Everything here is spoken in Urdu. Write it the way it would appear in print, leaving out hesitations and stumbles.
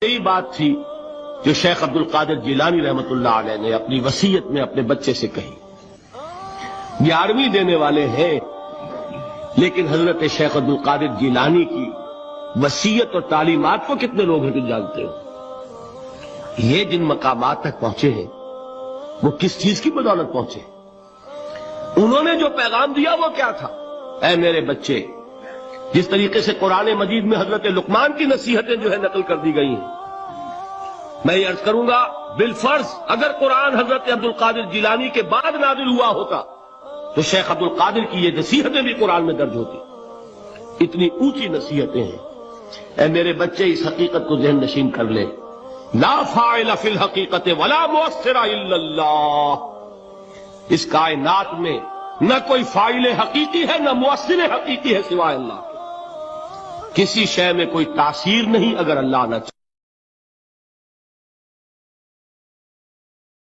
یہی بات تھی جو شیخ عبد القادر جیلانی رحمۃ اللہ علیہ نے اپنی وصیت میں اپنے بچے سے کہی۔ 11ویں دینے والے ہیں، لیکن حضرت شیخ عبد القادر جیلانی کی وصیت اور تعلیمات کو کتنے لوگ ہیں جو جانتے ہو؟ یہ جن مقامات تک پہنچے ہیں وہ کس چیز کی بدولت پہنچے؟ انہوں نے جو پیغام دیا وہ کیا تھا؟ اے میرے بچے، جس طریقے سے قرآن مجید میں حضرت لقمان کی نصیحتیں جو ہے نقل کر دی گئی ہیں، میں یہ عرض کروں گا بالفرض اگر قرآن حضرت عبد القادر جیلانی کے بعد نازل ہوا ہوتا تو شیخ عبد القادر کی یہ نصیحتیں بھی قرآن میں درج ہوتی۔ اتنی اونچی نصیحتیں ہیں۔ اے میرے بچے، اس حقیقت کو ذہن نشین کر لے، لا فاعل فی الحقیقت ولا مؤثر الا اللہ۔ اس کائنات میں نہ کوئی فاعل حقیقی ہے نہ مؤثر حقیقی ہے سوائے اللہ کے۔ کسی شے میں کوئی تاثیر نہیں اگر اللہ نہ چاہے۔